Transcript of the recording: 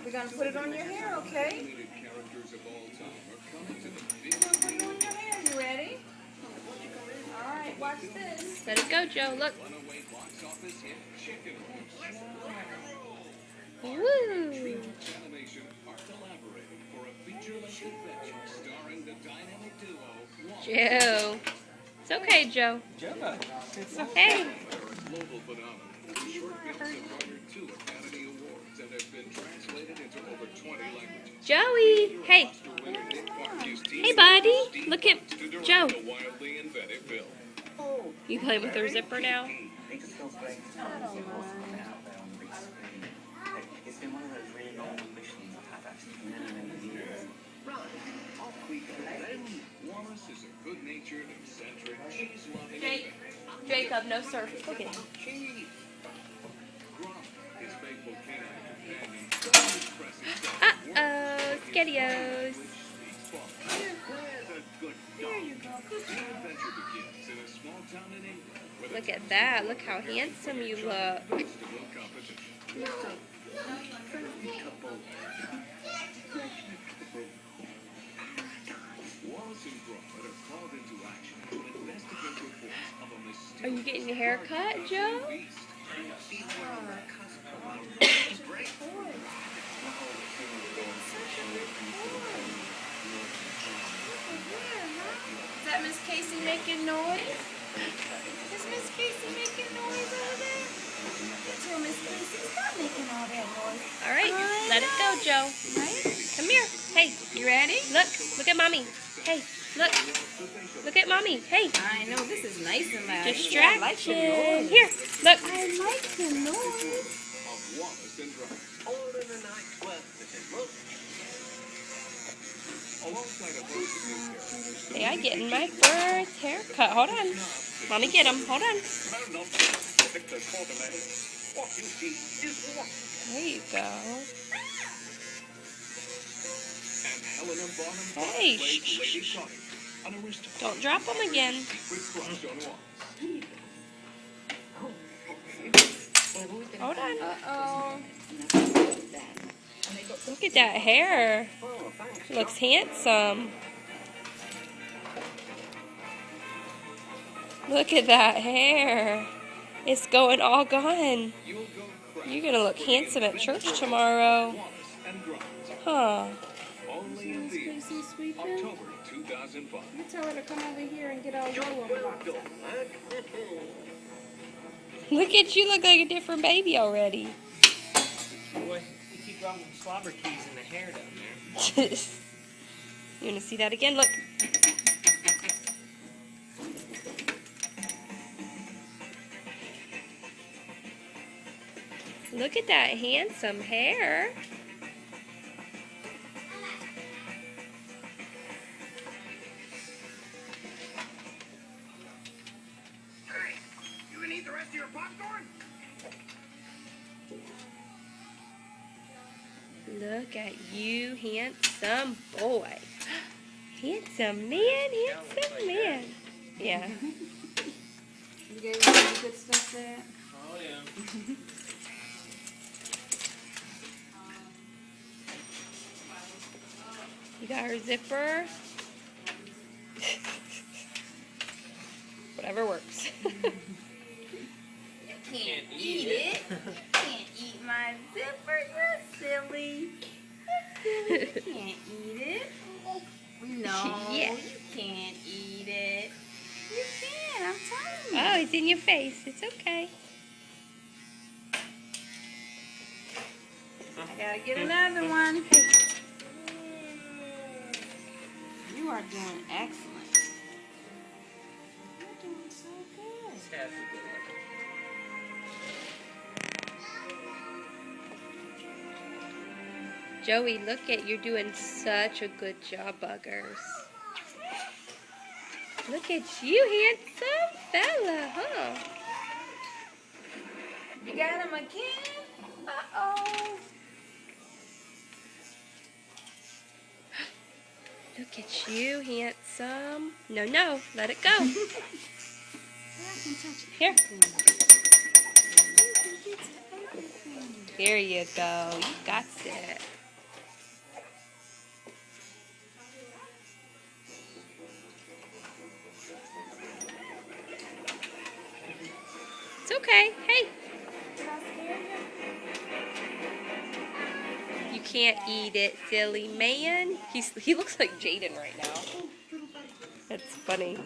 We're going to put it on your hair, okay? We're going to put it on your hair. You ready? Alright, watch this. Let it go, Joe. Look. Woo! Joe. It's okay, Joe. It's okay. Joey. Hey. Hey, buddy. Look at Joe. You play with her zipper now? I don't mind. It's been one of those really long missions I've had actually for many years. Right, off we go then. Wallace is a good-natured, eccentric, cheese-loving... Jacob, no surf. Look at him. His faithful canine companion, Uh-oh, Skettios. Where's a good dog? There you go. Good The job. adventure begins in a small town in England with Look at that. Look how handsome you look. festival competition. Wallace and Gromit are called into action to investigate reports of a mysterious Are you getting your hair cut, Joe? beast. Is that Miss Casey making noise? Is Miss Casey making noise over there? Tell Miss Casey, stop making all that noise. All right, let it go, Joe. Right? Come here. Hey, You ready? look at mommy. Hey, look at mommy. Hey, I know, this is nice and loud. distraction. I like the noise. Here, look. I like the noise. Of Wallace and Gromit. All in a night's work that is most. Alongside a host of new characters, Hey, I'm getting my first haircut. Hold on. Mommy, get him. Hold on. no nonsense. Victor Quartermain. What you see is what. There you go. And Helena Bonham Hey, plays shh, Lady shh, shh. Connie, an aristocrat Don't drop him again. with crush on Wallace. Hold on. Uh-oh. Look at that hair. Oh, thanks. Looks handsome. Look at that hair. It's going all gone. You'll go crazy. You're gonna look handsome at church tomorrow. Wallace and Gromit. Huh. Only in Miss theaters. Casey, sweet pea. October 2005. You tell her to come over here and get all your little box out. Look at you. Look like a different baby already. Boy, you keep rubbing slobber keys in the hair down there. You wanna see that again? Look. Look at that handsome hair. Hey, you gonna eat the rest of your popcorn? Look at you, handsome boy. Handsome man, handsome man. Yeah. You gave her some good stuff there? Oh, yeah. You got her zipper. Whatever works. Can't eat it. Can't eat my zipper. You're silly. You're silly. You can't eat it. No, Yeah. you can't eat it. You can, I'm telling you. Oh, it's in your face. It's okay. I gotta get another one. You are doing excellent. You're doing so good. It's half a good Joey, look at you're doing such a good job, Buggers. Look at you, handsome fella, huh? You got him again? Uh-oh. Look at you, handsome. No, no, let it go. I can touch Here. everything. You can get to everything. Here you go. You got it. okay. Hey. Did I scare you? You can't eat it, silly man. He looks like Jaden right now. That's funny.